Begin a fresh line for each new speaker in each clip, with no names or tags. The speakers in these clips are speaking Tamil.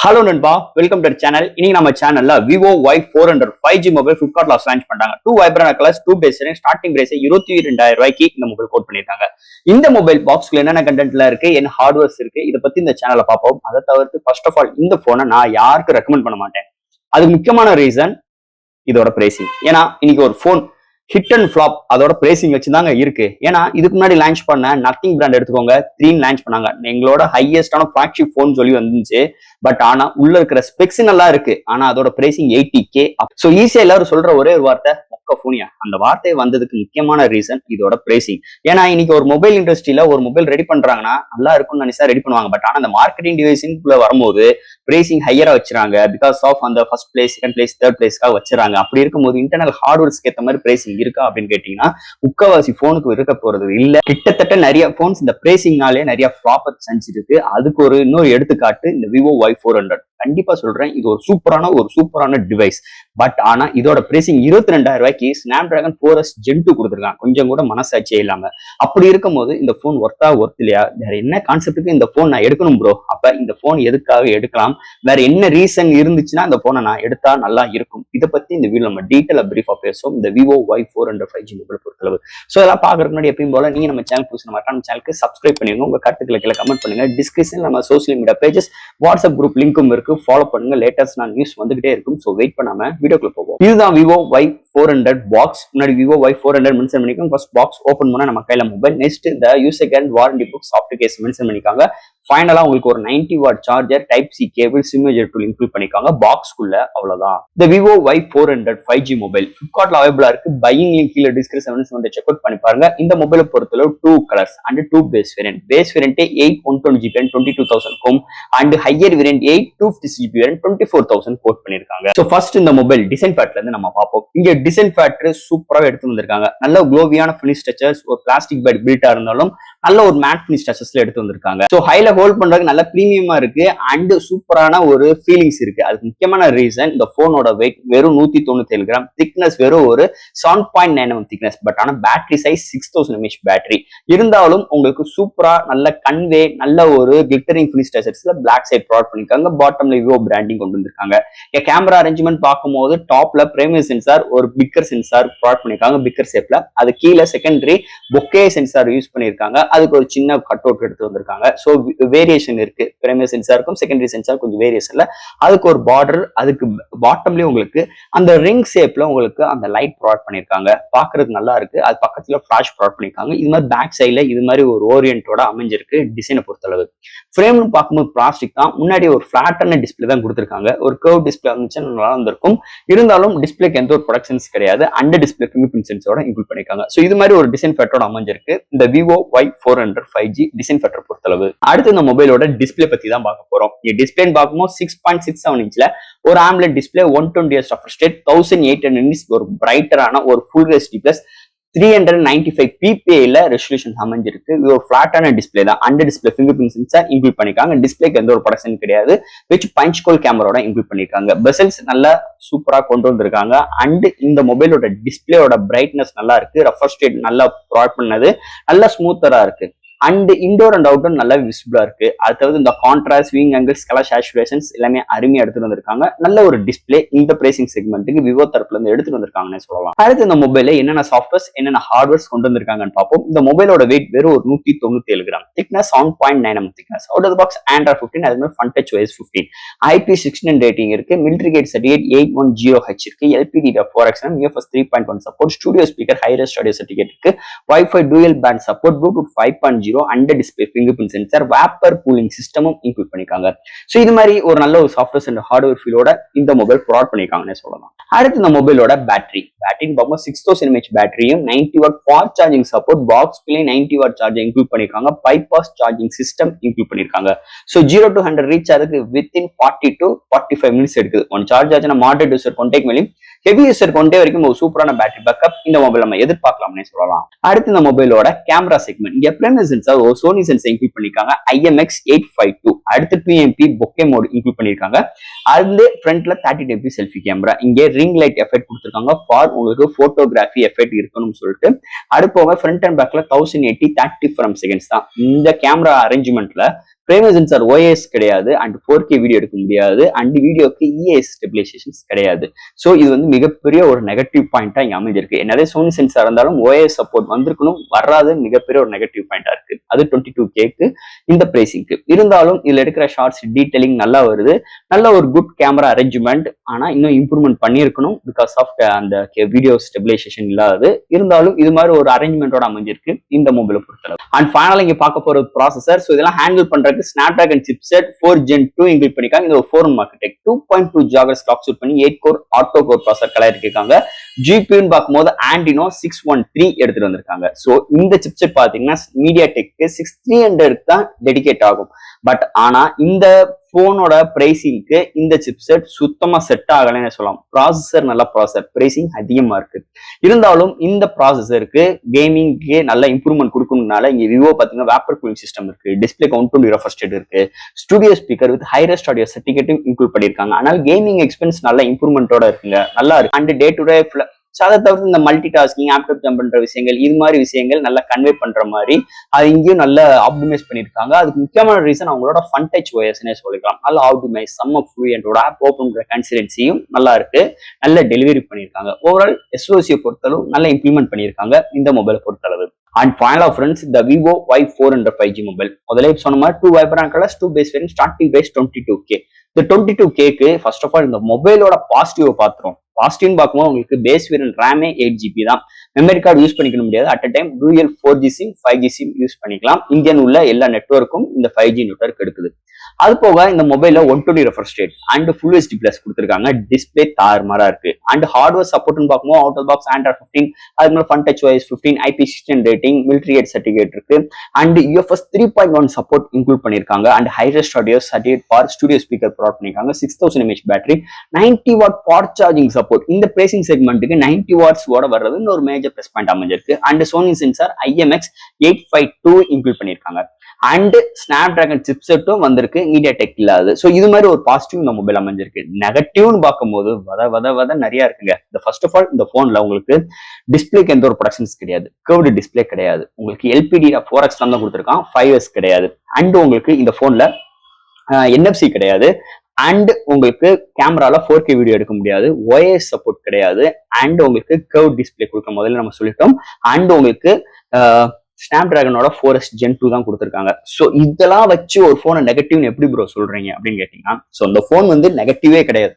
ஹலோ நண்பா, வெல்கம் டு சேனல். இன்னைக்கு நம்ம சேனல்ல Vivo Y400 5G mobile ஃபிளிப்கார்ட்ல launch பண்றாங்க. 2 vibrant colours, 2 base starting price 22,000 ரூபாய்க்கு இந்த மொபைல் கோட் பண்ணிருக்காங்க. இந்த மொபைல் பாக்ஸ்ல என்னென்ன கண்டென்ட்ல இருக்கு, என்ன ஹார்ட்வேர்ஸ் இருக்கு, இதை பத்தி இந்த சேனல்ல பார்ப்போம். அதை தவிர்த்து ஃபர்ஸ்ட் ஆஃப் ஆல் இந்த போனை நான் யாருக்கு ரெக்கமெண்ட் பண்ண மாட்டேன். அதுக்கு முக்கியமான ரீசன் இதோட பிரைசிங். ஏன்னா இன்னைக்கு ஒரு போன் ஹிட் அண்ட் ஃபிளாப் அதோட பிரைசிங் வச்சுதாங்க இருக்கு. ஏன்னா இதுக்கு முன்னாடி லான்ச் பண்ண நத்திங் பிராண்ட் எடுத்துக்கோங்க, 3 லான்ச் பண்ணாங்க. எங்களோட ஹையஸ்டான ஃபிளாக்ஷிப் போன் சொல்லி வந்துச்சு. பட் ஆனா உள்ள இருக்கிற ஸ்பெக்ஸ் நல்லா இருக்கு. ஆனா அதோட பிரைசிங் 80K. சோ ஈஸியா எல்லாரும் சொல்ற ஒரே ஒரு வார்த்தை மொக்க போனியா. அந்த வார்த்தை வந்ததுக்கு முக்கியமான ரீசன் இதோட பிரைசிங். ஏன்னா இன்னைக்கு ஒரு மொபைல் இண்டஸ்ட்ரியில ஒரு மொபைல் ரெடி பண்றாங்கன்னா நல்லா இருக்கும்னு நினைச்சா ரெடி பண்ணுவாங்க. பட் ஆனா அந்த மார்க்கெட்டிங் டிவைஸின்குள்ள வரும்போது பிரைசிங் ஹையரா வச்சுறாங்க. பிகாஸ் ஆஃப் அந்த first place, second place, third பிளேஸ்க்காக வச்சுறாங்க. அப்படி இருக்கும்போது இன்டர்னல் ஹார்ட்வேர்ஸ்க்கு ஏற்ற மாதிரி பிரைசிங் இருக்கா அப்படின்னு கேட்டீங்கன்னா முக்கவாசி போனுக்கு இருக்க போறது இல்ல. கிட்டத்தட்ட நிறைய போன்ஸ் இந்த பிரைசிங்னாலே நிறைய ஃபிளாப் செஞ்சிருக்கு. அதுக்கு ஒரு இன்னொரு எடுத்துக்காட்டு இந்த விவோ Y400. கண்டிப்பா சொல்றேன், இது ஒரு சூப்பரான டிவைஸ். பட் ஆனா இதோட பிரைசிங் 22,000 ரூபாய்க்கு ஸ்னாப்டிராகன் 4S Gen 2 கொடுத்துருக்காங்க. கொஞ்சம் கூட மனசாட்சியே இல்லாம. அப்படி இருக்கும் போது இந்த போன் ஒர்த்தா இல்லையா? வேற என்ன கான்செப்டுக்கு இந்த போன் நான் எடுக்கணும் ப்ரோ? அப்ப இந்த போன் எதுக்காக எடுக்கலாம்? வேற என்ன ரீசன் இருந்துச்சுன்னா இந்த போனை நான் எடுத்தா நல்லா இருக்கும்? இதை பத்தி இந்த வீடியோ நம்ம டீட்டெயிலா பிரீஃபா பேசுவோம். இந்த விவோ Y400 5G மொபைல் பொறுத்தளவு. சோ இதெல்லாம் பாக்குறதுக்கு முன்னாடி எப்பயும் போல நீங்க நம்ம சேனல் புதுசு நம்ம சேனலுக்கு சப்ஸ்கிரைப் பண்ணிருங்க. உங்க கருத்துக்களை கீழே கமெண்ட் பண்ணுங்க. டிஸ்கிரிப்ஷன்ல நம்ம social media pages, WhatsApp group லிங்க்கும் இருக்கு. ஃபாலோ பண்ணுங்க. லேட்டஸ்ட் நியூஸ் வந்துகிட்டே இருக்கும். சோ வெயிட் பண்ணாம வீடியோக்குள்ள போவோம். இதுதான் விவோ Y400 பாக்ஸ். முன்னாடி விவோ Y400 மென்ஷன் பண்ணிருக்கோம். ஃபர்ஸ்ட் பாக்ஸ் ஓபன் பண்ணா நம்ம கையில மொபைல். நெக்ஸ்ட் இந்த user guide warranty book soft case mention பண்ணிருக்காங்க. ஃபைனலா உங்களுக்கு ஒரு 90 watt charger, type C cable, SIM major tool include பண்ணிருக்காங்க. பாக்ஸ்க்குள்ள அவ்வளவுதான். இந்த விவோ Y400 5G மொபைல் ஃபிளிப்கார்ட்ல அவைலபிளா இருக்கு. பையிங் லிங்க் கீழே டிஸ்கிரிப்ஷன்ல செக் அவுட் பண்ணி பாருங்க. இந்த மொபைலை பொறுத்தளவு 2 colours and 2 base variant. Base variant 8 120GB and 22,000 and higher variant 8 250GB and 24,000 quote பண்ணிருக்காங்க. சோ ஃபர்ஸ்ட் இந்த மொபைல் டிசைன் ஃபேக்டர்ல இருந்து நம்ம பார்ப்போம். இங்க டிசைன் ஃபேக்டர் சூப்பரா எடுத்து வந்திருக்காங்க. நல்ல குளோவியான ஃபினிஷ் டச்சஸ், ஒரு பிளாஸ்டிக் பேட் பில்டா இருந்தாலும் நல்ல ஒரு மேட் ஃபினிஷ் டச்சஸ்ல எடுத்து வந்திருக்காங்க. சோ ஹைல ஹோல்ட் பண்றதுக்கு நல்ல பிரீமியமா இருக்கு அண்ட் சூப்பரான ஒரு ஃபீலிங்ஸ் இருக்கு. அதுக்கு முக்கியமான ரீசன் இந்த போனோட வெயிட் வெறும் 197 கிராம், திக்னஸ் வெறும் ஒரு 7.9 mm திக்னஸ். பட் ஆனா பேட்டரி சைஸ் 6000 mAh பேட்டரி இருந்தாலும் உங்களுக்கு சூப்பரா நல்ல கன்வே, நல்ல ஒரு கிளிட்டரிங் ஃபினிஷ் டச்சஸ்ல பிளாக் சைட் ப்ராடக்ட் பண்ணிருக்காங்க. பாட்டம்ல விவோ பிராண்டிங் கொண்டு வந்திருக்காங்க. கேமரா அரேஞ்ச்மெண்ட் பார்க்கும்போது டாப்ல பிரைமரி சென்சார், ஒரு பிக்கர் சென்சார் ப்ராடக்ட் பண்ணிருக்காங்க பிக்கர் ஷேப்ல. அது கீழே செகண்டரி பொக்கே சென்சார் யூஸ் பண்ணிருக்காங்க. அதுக்கு ஒரு சின்ன கட் அவுட் எடுத்து வந்திருக்காங்க. சோ வேரியேஷன் இருக்கு. பிரைமரி சென்சாருக்கும் செகண்டரி சென்சார் கொஞ்சம் வேரியேஷன்ல அதுக்கு ஒரு பார்டர், அதுக்கு பாட்டம்லயும் உங்களுக்கு அந்த ரிங் ஷேப்ல உங்களுக்கு அந்த லைட் ப்ராடக்ட் பண்ணிருக்காங்க. பாக்குறதுக்கு நல்லா இருக்கு. அது பக்கத்துல ஃபிளாஷ் ப்ராடக்ட் பண்ணிருக்காங்க. இது மாதிரி பேக் சைட்ல இது மாதிரி ஒரு ஓரியன்டோட அமைஞ்சிருக்கு டிசைனை பொறுத்தளவு. ஃப்ரேம்னு பார்க்கும்போது பிளாஸ்டிக் தான். முன்னாடி ஒரு ஃபிளாட்டான டிஸ்பிளே தான் கொடுத்திருக்காங்க. ஒரு கர்வ் டிஸ்பிளே வந்துச்சு நல்லா இருந்திருக்கும். இருந்தாலும் டிஸ்பிளேக்கு எந்த ஒரு ப்ரொடக்ஷன்ஸ் கிடையாது. அண்டர் டிஸ்பிளே ஃபிங்கர் பிரிண்ட் சென்சரோட இன்க்ளூட் பண்ணிருக்காங்க. சோ இது மாதிரி ஒரு டிசைன் ஃபேக்டரோட அமைஞ்சிருக்கு இந்த Vivo Y400 5G design factor பொறுத்தளவு. அடுத்து இந்த மொபைலோட டிஸ்பிளே பத்தி தான் பார்க்க போறோம். டிஸ்பிளே பார்க்கும்போது 6.67 இன்ச்ல ஒரு AMOLED display, 120Hz refresh rate, 1800 nits, ஒரு பிரைட்டரான ஒரு full HD plus 395 ppi resolution அமைஞ்சிருக்கு. இது ஒரு பிளாட்டான டிஸ்பிளே தான். Under display fingerprint sensor include பண்ணிருக்காங்க. டிஸ்பிளேக்கு எந்த ஒரு ப்ரொடக்ஷன் கிடையாது. விச் பஞ்ச் கோல் கேமராவோட இன்க்ளூட் பண்ணிருக்காங்க. பெசல்ஸ் நல்லா சூப்பரா கொண்டு வந்திருக்காங்க. அண்ட் இந்த மொபைலோட டிஸ்பிளேயோட பிரைட்னஸ் நல்லா இருக்கு. ரெஃப்ரெஷ் ரேட் நல்லா ப்ரொவைட் பண்ணது நல்லா ஸ்மூத்தரா இருக்கு. அண்ட் இன்டோர் அண்ட் அவுட்டோர் நல்லா விசிபிளா இருக்கு. அடுத்தது இந்த contrast, wing angles, colour saturations எல்லாமே அருமையா எடுத்துட்டு வந்திருக்காங்க. நல்ல ஒரு டிஸ்பிளே இந்த பிரைசிங் செக்மெண்ட்டுக்கு விவோ தரப்புல இருந்து எடுத்துட்டு வந்திருக்காங்கன்னு சொல்லலாம். அடுத்து இந்த மொபைல என்னென்ன சாஃப்ட்வேர்ஸ், என்னென்ன ஹார்ட்வேர்ஸ் கொண்டு வந்திருக்காங்கன்னு பார்ப்போம். இந்த மொபைலோட வெயிட் வெறும் ஒரு 197 gram, thickness 7.9 mm thickness. Out of box Android 15, அது மாதிரி Fun Touch OS 15, IP69 rating இருக்கு. மிலிட்டரி கேட் சர்டிஃபிகேட் 810H இருக்கு. LPDDR4X, UFS 3.1 support, studio speaker, hi res audio certificate இருக்கு. Wi-Fi dual band support, Bluetooth 5.0, under display fingerprint sensor, vapour cooling சிஸ்டமும் இன்க்ளூட் பண்ணிருக்காங்க. சோ இது மாதிரி ஒரு நல்ல ஒரு சாஃப்ட்வேர் அண்ட் ஹார்ட்வேர் ஃபீலோட இந்த மொபைல் ப்ரொவைட் பண்ணிருக்காங்கன்னு சொல்லலாம். அடுத்து இந்த மொபைலோட பேட்டரின்னு பார்க்கும்போது 6000 mAh பேட்டரியும் 90 வாட் ஃபாஸ்ட் சார்ஜிங் சப்போர்ட், பாக்ஸ்க்குள்ளே 90 வாட் சார்ஜர் இன்க்ளூட் பண்ணிருக்காங்க. பைபாஸ் சார்ஜிங் சிஸ்டம் இன்க்ளூட் பண்ணிருக்காங்க. சோ 0 to 100 ரீச் ஆகுது வித்தின் 40 to 45 மினிட்ஸ் எடுக்குது. ஒன் சார்ஜ் ஆச்சுன்னா மாடரேட் யூசர் கொண்டே மேலும் ஹெவி யூசர் கொண்டே வரைக்கும் ஒரு சூப்பரான பேட்டரி பேக்கப் இந்த மொபைல் நம்ம எதிர்பார்க்கலாம்னு சொல்லலாம். அடுத்து இந்த மொபைலோட கேமரா செக்மெண்ட். இங்க பிரைமரி சென்சார் ஒரு சோனி சென்சார் இன்க்ளூட் பண்ணிருக்காங்க. IMX852. அடுத்து 2MP பொக்கே மோட் இன்க்ளூட் பண்ணிருக்காங்க. அது ஃப்ரண்ட்ல 30MP செல்ஃபி கேமரா. இங்கே ரிங் லைட் எஃபெக்ட் கொடுத்திருக்காங்க ஃபார் உங்களுக்கு போட்டோகிராஃபி எஃபெக்ட் இருக்கணும்னு சொல்லிட்டு. அடுத்து போக ஃப்ரண்ட் அண்ட் பேக்ல 1080 30 frames seconds தான். இந்த கேமரா அரேஞ்ச்மெண்ட்ல பிரைமரி சென்சார் OIS கிடையாது அண்ட் 4K வீடியோ எடுக்க முடியாது அண்ட் வீடியோக்கு EIS ஸ்டெபிலைசேஷன்ஸ் கிடையாது. ஸோ இது வந்து மிகப்பெரிய ஒரு நெகட்டிவ் பாயிண்டா இங்க அமைஞ்சிருக்கு. என்னதே சோனி சென்சார் இருந்தாலும் OIS சப்போர்ட் வந்திருக்கணும், வராது மிகப்பெரிய ஒரு நெகட்டிவ் பாயிண்டா இருக்கு. அது 22Kக்கு இந்த பிரைசிங்க்கு. இருந்தாலும் இதுல எடுக்கிற ஷார்ட்ஸ் டீடைலிங் நல்லா வருது, நல்ல ஒரு குட் கேமரா அரேஞ்ச்மெண்ட். ஆனா இன்னும் இம்ப்ரூவ்மெண்ட் பண்ணியிருக்கணும் பிகாஸ் ஆஃப் அந்த வீடியோ ஸ்டெபிலைசேஷன் இல்லாது. இருந்தாலும் இது மாதிரி ஒரு அரேஞ்ச்மெண்டோட அமைஞ்சிருக்கு இந்த மொபைலை பொறுத்தளவு. அண்ட் ஃபைனலா இங்க பார்க்க போற ப்ராசஸர். ஸோ இதெல்லாம் ஹேண்டில் பண்றதுக்கு ஸ்னாப்டிராகன் சிப்செட் 4 Gen 2 இன்க்ளூட் பண்ணிருக்காங்க. இந்த ஒரு 4 ஆர்கிடெக்ட் 2.2 GHz கிளாக் சூட் பண்ணி 8 core auto core processor colour இருக்காங்க. GPU பார்க்கும்போது Adreno 613 எடுத்துட்டு வந்திருக்காங்க. ஸோ இந்த சிப்செட் பாத்தீங்கன்னா மீடியாடெக்கு 6300 தான் டெடிகேட் ஆகும். பட் ஆனா இந்த போனோட பிரைசிங்க்கு இந்த சிப்செட் சுத்தமா செட் ஆகலன்னு சொல்லலாம். ப்ராசஸர் நல்ல ப்ராசஸர், பிரைசிங் அதிகமா இருக்கு. இருந்தாலும் இந்த ப்ராசஸருக்கு கேமிங்க்கு நல்ல இம்ப்ரூவ்மெண்ட் கொடுக்கணும்னால இங்க விவோ பாத்தீங்கன்னா வேப்பர் கூலிங் சிஸ்டம் இருக்கு, டிஸ்பிளே கவுண்ட் ரெஃப்ரெஷ் இருக்கு, studio speaker with hi res audio சர்டிஃபிகேட்டும் இன்க்ளூட் பண்ணிருக்காங்க. ஆனால் கேமிங் எக்ஸ்பென்ஸ் நல்ல இம்ப்ரூவ்மெண்டோட இருக்குங்க, நல்லா இருக்கு. அண்ட் டே டு டே அதை தவிர்த்து இந்த மல்டி டாஸ்கிங், ஆப்டாப் ஜம்ப் பண்ற விஷயங்கள், இது மாதிரி விஷயங்கள் நல்லா கன்வே பண்ற மாதிரி அது இங்கேயும் நல்லா ஆப்டிமைஸ் பண்ணிருக்காங்க. அதுக்கு முக்கியமான ரீசன் அவங்களோட ஃபன் டச் OSனே சொல்லிக்கலாம். நல்லா ஆப்டிமைஸ், செம்ம ஃப்ளூயன்ட்டோட ஆப் ஓப்பன் பண்ற கன்சிடென்சியும் நல்லா இருக்கு, நல்ல டெலிவரி பண்ணியிருக்காங்க. ஓவரால் SOC பொறுத்தளவு நல்லா இம்ப்ளிமெண்ட் பண்ணியிருக்காங்க இந்த மொபைலை பொறுத்தளவு. அண்ட் ஃபைனலா ஃப்ரெண்ட்ஸ், இந்த விவோ Y400 5G மொபைல் முதலே சொன்ன மாதிரி 2 vibrant colours, 2 base variant, starting price 22K. இந்த 22Kக்கு ஃபர்ஸ்ட் ஆஃப் ஆல் இந்த மொபைலோட பாசிட்டிவ் பாத்துறோம். பாசிட்டிவ் பார்க்கும்போது உங்களுக்கு பேஸ் வேரியன்ட் ரேமே 8GB தான். மெமரி கார்டு யூஸ் பண்ணிக்க முடியாது. At a time dual 4G sim 5G sim use பண்ணிக்கலாம். இந்தியன் உள்ள எல்லா நெட்வொர்க்கும் இந்த 5G நெட்வொர்க் எடுக்குது. அது போக இந்த மொபைல்ல 120 refresh rate and full HD plus கொடுத்துருக்காங்க. டிஸ்பிளே தாறுமாறா இருக்கு. அண்ட் ஹார்ட்வேர் சப்போர்ட்னு பார்க்கும்போது அவுட் ஆஃப் பாக்ஸ் Android 15, அது மாதிரி fun touch OS 15, IP16 rating, military grade certificate இருக்கு. அண்ட் UFS 3.1 சப்போர்ட் இன்க்ளூட் பண்ணிருக்காங்க. And hi res audio certificate for studio speaker provide பண்ணிருக்காங்க. 6000 mAh battery, 90 watt fast charging support. இந்த பிரைசிங் செக்மெண்ட்டுக்கு 90 வாட்ஸ் ஓட வர்றது ஒரு மேஜர் பிளஸ் பாயிண்ட் அமைஞ்சிருக்கு. And Sony sensor IMX852 include பண்ணிருக்காங்க. அண்ட் ஸ்னாப்டிராகன் சிப்செட்டும் வந்திருக்கு, மீடியாடெக் இல்லாது. ஸோ இது மாதிரி ஒரு பாசிட்டிவ் இந்த மொபைல் அமைஞ்சிருக்கு. நெகட்டிவ்னு பார்க்கும்போது வத நிறைய இருக்குங்க. இந்த ஃபர்ஸ்ட் ஆஃப் ஆல் இந்த போன்ல உங்களுக்கு டிஸ்பிளேக்கு எந்த ஒரு ப்ரொடக்ஷன்ஸ் கிடையாது, கர்வ்டு டிஸ்பிளே கிடையாது. உங்களுக்கு LPD 4X தான் கொடுத்துருக்கான், 5S கிடையாது. அண்ட் உங்களுக்கு இந்த போன்ல NFC கிடையாது. அண்ட் உங்களுக்கு கேமரால 4K வீடியோ எடுக்க முடியாது, OIS சப்போர்ட் கிடையாது. அண்ட் உங்களுக்கு கர்வ் டிஸ்பிளே கொடுக்க முதல்ல நம்ம சொல்லிட்டோம். அண்ட் உங்களுக்கு ஸ்னாப்டிராகனோட 4S Gen 2 தான் கொடுத்துருக்காங்க. ஸோ இதெல்லாம் வச்சு ஒரு போனை நெகட்டிவ்னு எப்படி ப்ரோ சொல்றீங்க அப்படின்னு கேட்டீங்கன்னா, ஸோ இந்த போன் வந்து நெகட்டிவே கிடையாது,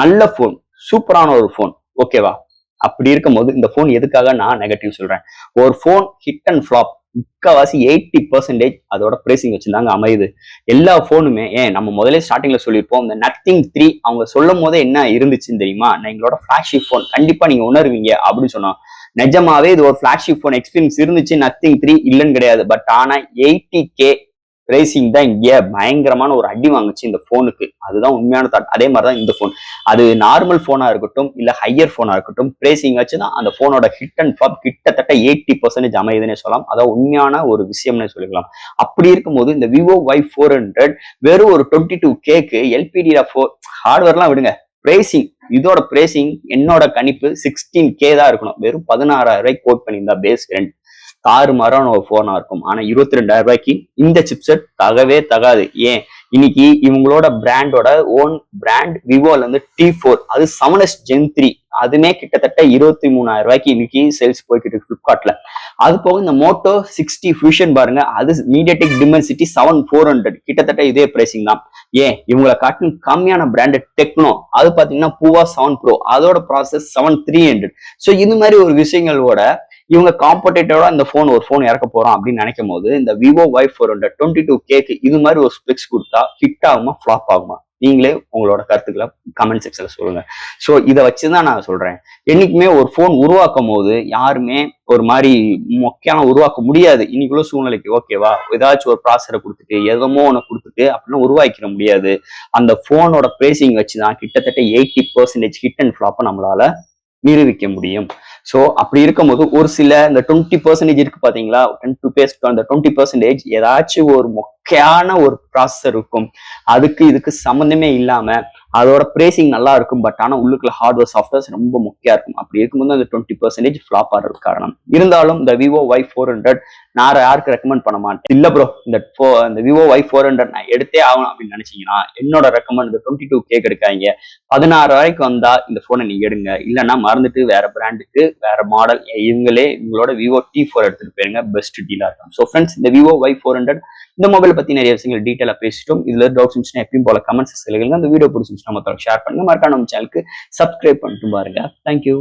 நல்ல போன், சூப்பரான ஒரு போன், ஓகேவா? அப்படி இருக்கும்போது இந்த போன் எதுக்காக நான் நெகட்டிவ் சொல்றேன்? ஒரு போன் ஹிட் அண்ட் ஃபிளாப் முக்கால்வாசி 80% அதோட பிரைசிங் வச்சுதாங்க அமையுது. எல்லா போனுமே நம்ம முதலே ஸ்டார்டிங்ல சொல்லியிருப்போம், இந்த Nothing 3 அவங்க சொல்லும் போதே என்ன இருந்துச்சுன்னு தெரியுமா? எங்களோட ஃபிளாக்ஷிப் போன் கண்டிப்பா நீங்க உணர்வீங்க அப்படின்னு சொன்னோம். நிஜமாவே இது ஒரு ஃபிளாக்ஷிப் போன் எக்ஸ்பீரியன்ஸ் இருந்துச்சு, Nothing 3 இல்லைன்னு கிடையாது. பட் ஆனா 80K பிரைசிங் தான் இங்க பயங்கரமான ஒரு அடி வாங்குச்சு இந்த போனுக்கு. அதுதான் உண்மையான தாட். அதே மாதிரிதான் இந்த போன், அது நார்மல் போனா இருக்கட்டும் இல்ல ஹையர் போனா இருக்கட்டும், பிரைசிங் வச்சுதான் அந்த போனோட ஹிட் அண்ட் ஃபிளாப் கிட்டத்தட்ட 80% அமையுதுன்னு சொல்லலாம். அதான் உண்மையான ஒரு விஷயம்னு சொல்லிக்கலாம். அப்படி இருக்கும்போது இந்த விவோ Y400 வெறும் ஒரு 22Kக்கு LPD ஹார்ட்வேர்லாம் விடுங்க, பிரைசிங், இதோட பிரைசிங் என்னோட கணிப்பு 16K தான் இருக்கணும். வெறும் 16,000 ரூபாய்க்கு கோட் பண்ணியிருந்தா பேஸ் வேரியன்ட் தாறுமாறான ஒரு போனா இருக்கும். ஆனா 22,000 ரூபாய்க்கு இந்த சிப்செட் தகவே தகாது. ஏன் இன்னைக்கு இவங்களோட பிராண்டோட ஓன் பிராண்ட் விவோல இருந்து T4, அது 7S Gen 3, அதுமே கிட்டத்தட்ட 23,000 ரூபாய்க்கு இன்னைக்கு சேல்ஸ் போய்கிட்டு இருக்கு பிளிப்கார்ட்ல. அது போக இந்த மோட்டோ 60 ஃபியூஷன் பாருங்க, அது மீடியாடெக் டிமென்சிட்டி 7400, கிட்டத்தட்ட இதே பிரைசிங் தான். இவங்களை காட்டிலும் கம்மியான பிராண்டட் டெக்னோ, அது பாத்தீங்கன்னா பூவா 7 Pro, அதோட ப்ராசஸ் 7300. ஸோ இது மாதிரி ஒரு விஷயங்களோட இவங்க காம்படேட்டரோட இந்த ஒரு போன் இறக்க போறோம் அப்படின்னு நினைக்கும் போது இந்த விவோ Y400 22Kக்கு இது மாதிரி ஒரு ஸ்பெக்ஸ் கொடுத்தா ஹிட் ஆகுமா ஃபிளாப் ஆகுமா? நீங்களே உங்களோட கருத்துக்களை கமெண்ட் செக்ஷன்ல சொல்லுங்க. ஸோ இதை வச்சுதான் நான் சொல்றேன், என்னைக்குமே ஒரு போன் உருவாக்கும் போது யாருமே ஒரு மாதிரி மொக்கையான உருவாக்க முடியாது இன்னைக்குள்ள சூழ்நிலைக்கு, ஓகேவா? ஏதாச்சும் ஒரு ப்ராசரை கொடுத்துட்டு எதமோ ஒன்று கொடுத்துட்டு அப்படின்னு உருவாக்கிட முடியாது. அந்த போனோட பிரைசிங் வச்சுதான் கிட்டத்தட்ட 80% ஹிட் அண்ட் ஃபிளாப்பை நம்மளால நிரூபிக்க முடியும். சோ அப்படி இருக்கும்போது ஒரு சில இந்த 20% இருக்கு பாத்தீங்களா, 20% ஏதாச்சும் ஒரு மொக்கையான ஒரு ப்ராசஸர் இருக்கும், அதுக்கு இதுக்கு சம்மந்தமே இல்லாம அதோட பிரைசிங் நல்லா இருக்கும். பட் ஆனா உள்ளுக்குள்ள ஹார்ட்வேர் சாஃப்ட்வேர்ஸ் ரொம்ப முக்கியம் இருக்கும். அப்படி இருக்கும்போது அந்த 20% ஃபிளாப் ஆகிறதுக்கு காரணம். இருந்தாலும் இந்த விவோ Y400 நான் யாருக்கு ரெக்கமெண்ட் பண்ண மாட்டேன். இல்ல ப்ரோ இந்த விவோ Y400 நான் எடுத்தே ஆகணும் அப்படின்னு நினைச்சீங்கன்னா என்னோட ரெக்கமெண்ட் இந்த 22K எடுக்காங்க. 16,000 வந்தா இந்த போனை நீங்க எடுங்க. இல்லைன்னா மறந்துட்டு வேற பிராண்டுக்கு வேற மாடல் இவங்களோட விவோ T4 எடுத்துட்டு போயிருங்க. பெஸ்ட் டீலா இருக்கும். ஸோ ஃப்ரெண்ட்ஸ், இந்த விவோ Y400 இந்த மொபைலை பத்தி நிறைய விஷயங்கள் டீட்டெயிலா பேசிட்டோம். இதுல டவுட்ஸ் இருந்துச்சுன்னா எப்பயும் போல கமெண்ட்ஸ் எழுதுங்க. அந்த வீடியோ பிடிச்சிருந்துச்சுன்னா மத்தவங்களுக்கு ஷேர் பண்ணுங்க. மறக்காம நம்ம சேனலுக்கு சப்ஸ்கிரைப் பண்ணிட்டு பாருங்க. தேங்க்யூ.